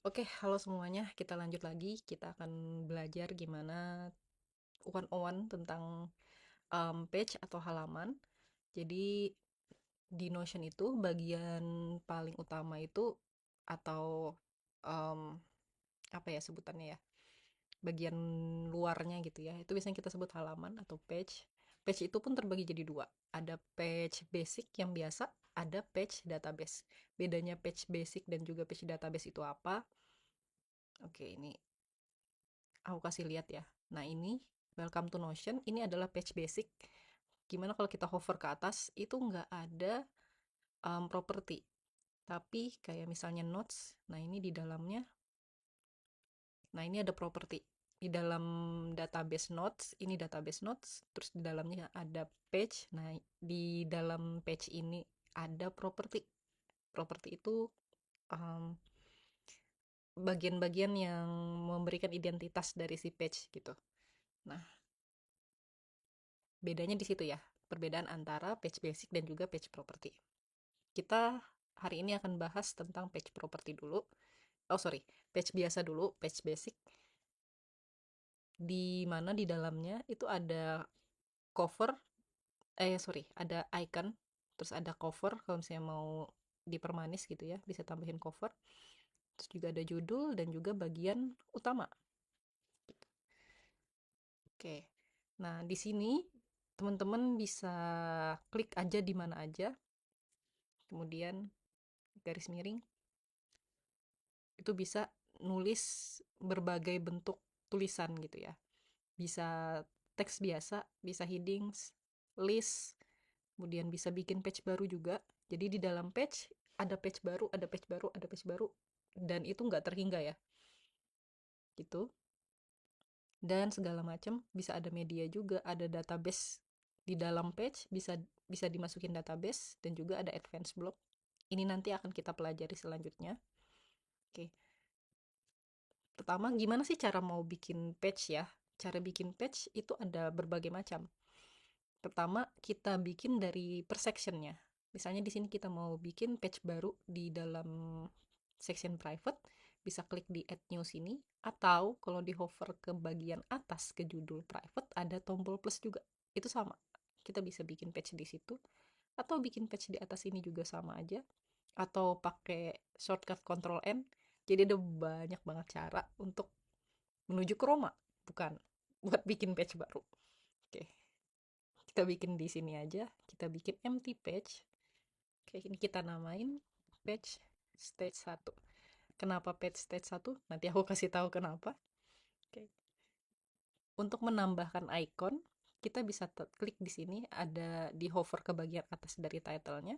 Oke, halo semuanya. Kita lanjut lagi. Kita akan belajar gimana one on one tentang page atau halaman. Jadi di Notion itu bagian paling utama itu atau em, apa ya sebutannya ya? Bagian luarnya gitu ya. Itu biasanya kita sebut halaman atau page. Page itu pun terbagi jadi dua. Ada page basic yang biasa, ada page database. Bedanya page basic dan juga page database itu apa? Oke, ini aku kasih lihat ya. Nah, ini welcome to Notion. Ini adalah page basic. Gimana kalau kita hover ke atas, itu nggak ada property. Tapi kayak misalnya notes, nah ini di dalamnya, nah ini ada property. Di dalam database notes, ini database notes, terus di dalamnya ada page. Nah, di dalam page ini ada property. Property itu um, bagian-bagian yang memberikan identitas dari si page gitu. Nah, bedanya di situ ya, perbedaan antara page basic dan juga page property. Kita hari ini akan bahas tentang page property dulu. Oh sorry, page biasa dulu, page basic. Di mana di dalamnya itu ada cover, sorry, ada icon, terus ada cover kalau misalnya mau dipermanis gitu ya, bisa tambahin cover. Terus juga ada judul dan juga bagian utama. Oke. Nah, di sini teman-teman bisa klik aja di mana aja, kemudian garis miring itu bisa nulis berbagai bentuk tulisan gitu ya. Bisa teks biasa, bisa headings, list, kemudian bisa bikin page baru juga. Jadi di dalam page ada page baru, ada page baru, ada page baru, dan itu nggak terhingga ya, gitu. Dan segala macam, bisa ada media juga, ada database di dalam page, bisa bisa dimasukin database, dan juga ada advanced block. Ini nanti akan kita pelajari selanjutnya. Oke, pertama, gimana sih cara mau bikin page ya? Cara bikin page itu ada berbagai macam. Pertama, kita bikin dari per sectionnya. Misalnya di sini kita mau bikin page baru di dalam section private, bisa klik di add new sini, atau kalau di hover ke bagian atas ke judul private, ada tombol plus juga. Itu sama. Kita bisa bikin page di situ, atau bikin page di atas ini juga sama aja, atau pakai shortcut Ctrl N. Jadi ada banyak banget cara untuk menuju ke Roma, bukan buat bikin page baru. Oke, kita bikin di sini aja. Kita bikin empty page. Oke, ini kita namain page stage 1. Kenapa page stage 1? Nanti aku kasih tahu kenapa. Oke. Untuk menambahkan icon, kita bisa klik di sini, ada di hover ke bagian atas dari title-nya.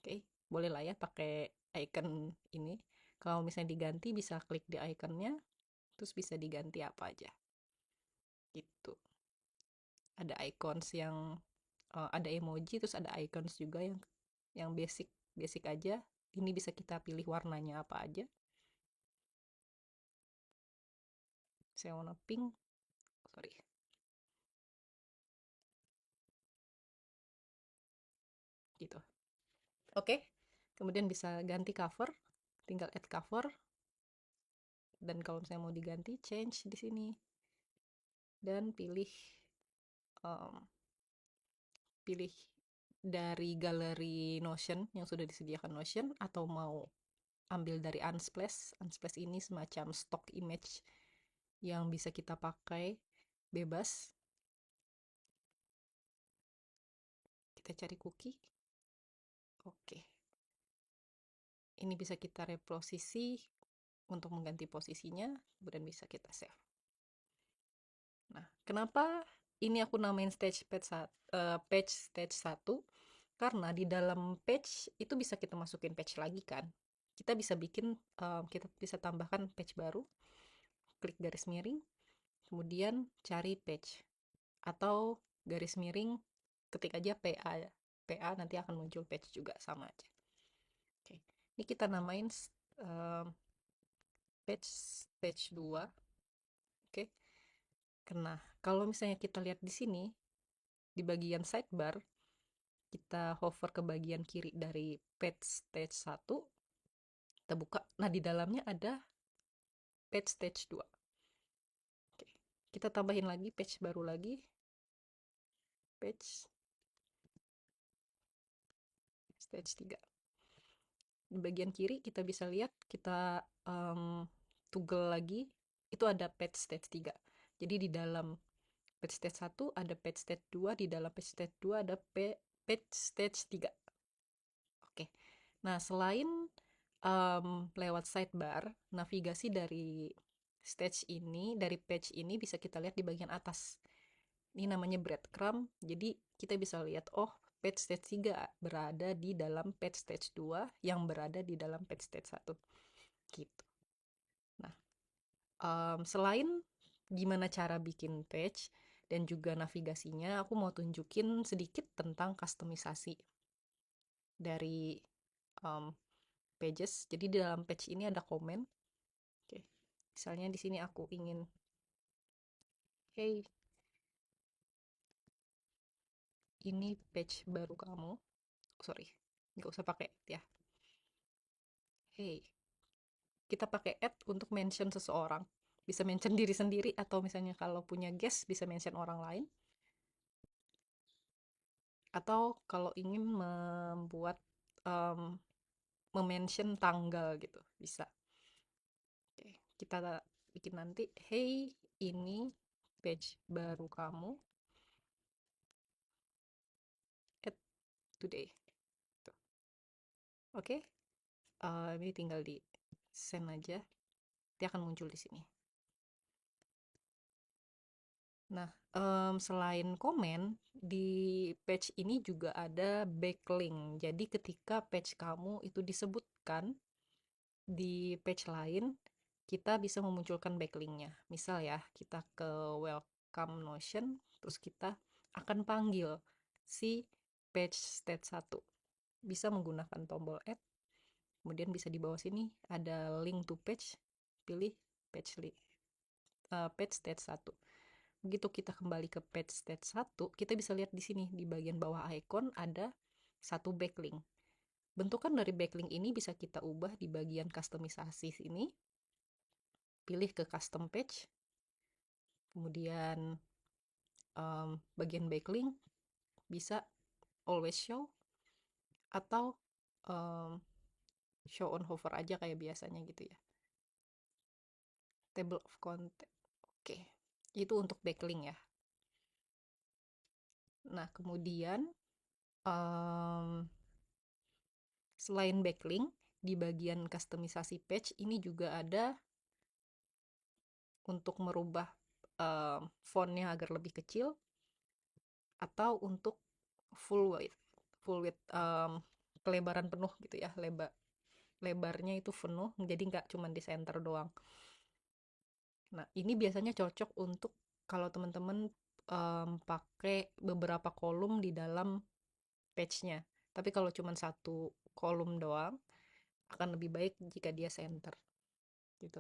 Oke, boleh lah ya pakai icon ini. Kalau misalnya diganti, bisa klik di iconnya, terus bisa diganti apa aja. Gitu. Ada icons yang ada emoji, terus ada icons juga yang basic basic aja. Ini bisa kita pilih warnanya apa aja. Saya warna pink, sorry, gitu. Oke, kemudian bisa ganti cover, tinggal add cover, dan kalau misalnya mau diganti, change di sini dan pilih um, pilih dari galeri Notion yang sudah disediakan Notion, atau mau ambil dari Unsplash. Unsplash ini semacam stock image yang bisa kita pakai bebas. Kita cari cookie. Oke, ini bisa kita reposisi untuk mengganti posisinya, kemudian bisa kita save. Nah, kenapa ini aku namain page stage 1? Karena di dalam page itu bisa kita masukin page lagi kan. Kita bisa bikin, kita bisa tambahkan page baru, klik garis miring, kemudian cari page. Atau garis miring, ketik aja PA. PA nanti akan muncul page juga, sama aja. Oke, ini kita namain um, page stage 2. Oke. Nah, kalau misalnya kita lihat di sini, di bagian sidebar, kita hover ke bagian kiri dari page stage 1, kita buka. Nah, di dalamnya ada page stage 2. Oke. Kita tambahin lagi page baru lagi. Page stage 3. Di bagian kiri kita bisa lihat, kita toggle lagi, itu ada page stage 3. Jadi di dalam page stage 1 ada page stage 2, di dalam page stage 2 ada page stage 3. Oke. Nah, selain lewat sidebar, navigasi dari stage ini, dari page ini bisa kita lihat di bagian atas. Ini namanya breadcrumb. Jadi kita bisa lihat, oh, page stage 3 berada di dalam page stage 2 yang berada di dalam page stage 1. Gitu. Nah, selain gimana cara bikin page dan juga navigasinya, aku mau tunjukin sedikit tentang kustomisasi dari pages. Jadi di dalam page ini ada komen. Oke. Misalnya di sini aku ingin, hey, ini page baru kamu. Sorry, nggak usah pakai ya. Hey, kita pakai add untuk mention seseorang. Bisa mention diri sendiri, atau misalnya kalau punya guest bisa mention orang lain. Atau kalau ingin membuat mention tanggal gitu, bisa. Oke, kita bikin nanti, hey, ini page baru kamu, add today. Tuh. Oke, ini tinggal di send aja, dia akan muncul di sini. Nah, selain komen, di page ini juga ada backlink. Jadi ketika page kamu itu disebutkan di page lain, kita bisa memunculkan backlinknya. Misal ya, kita ke welcome Notion, terus kita akan panggil si page stage 1. Bisa menggunakan tombol add, kemudian bisa di bawah sini ada link to page, pilih page stage 1. Begitu kita kembali ke page stage 1, kita bisa lihat di sini di bagian bawah icon ada satu backlink. Bentukan dari backlink ini bisa kita ubah di bagian kustomisasi sini. Pilih ke custom page, kemudian bagian backlink bisa always show atau show on hover aja kayak biasanya gitu ya. Table of content. Oke, itu untuk backlink ya. Nah, kemudian selain backlink, di bagian kustomisasi page ini juga ada untuk merubah fontnya agar lebih kecil, atau untuk full width kelebaran penuh gitu ya, lebarnya itu penuh, jadi nggak cuma di center doang. Nah, ini biasanya cocok untuk kalau teman-teman pakai beberapa kolom di dalam page-nya. Tapi kalau cuma satu kolom doang, akan lebih baik jika dia center gitu.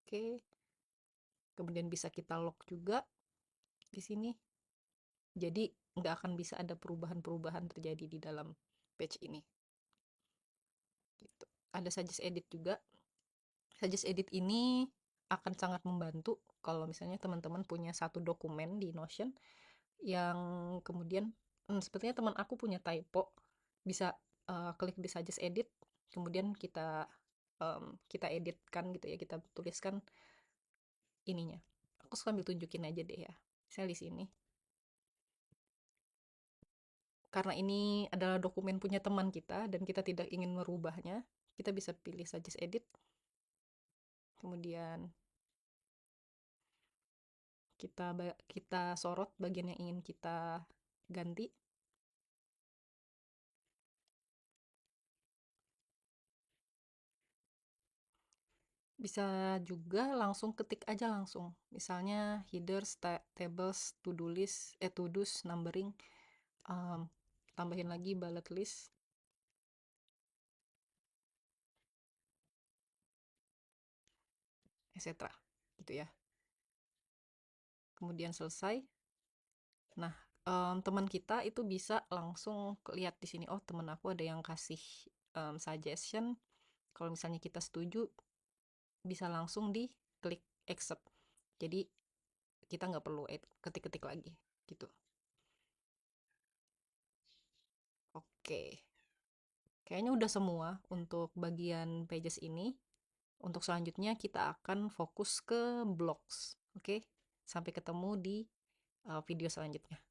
Oke, kemudian bisa kita lock juga di sini. Jadi nggak akan bisa ada perubahan-perubahan terjadi di dalam page ini. Gitu. Ada suggest edit juga. Suggest edit ini akan sangat membantu kalau misalnya teman-teman punya satu dokumen di Notion yang kemudian sepertinya teman aku punya typo, bisa klik di suggest edit, kemudian kita editkan gitu ya, kita tuliskan ininya. Aku sambil tunjukin aja deh ya. Saya di sini. Karena ini adalah dokumen punya teman kita dan kita tidak ingin merubahnya, kita bisa pilih suggest edit. Kemudian kita sorot bagian yang ingin kita ganti. Bisa juga langsung ketik aja langsung. Misalnya headers, tables, to-do list, to-dos, numbering, tambahin lagi bullet list, etc. Gitu ya. Kemudian selesai. Nah, teman kita itu bisa langsung lihat di sini, oh, teman aku ada yang kasih suggestion, kalau misalnya kita setuju bisa langsung di klik accept, jadi kita nggak perlu ketik-ketik lagi gitu. Oke, kayaknya udah semua untuk bagian pages ini. Untuk selanjutnya kita akan fokus ke blogs. Oke, sampai ketemu di video selanjutnya.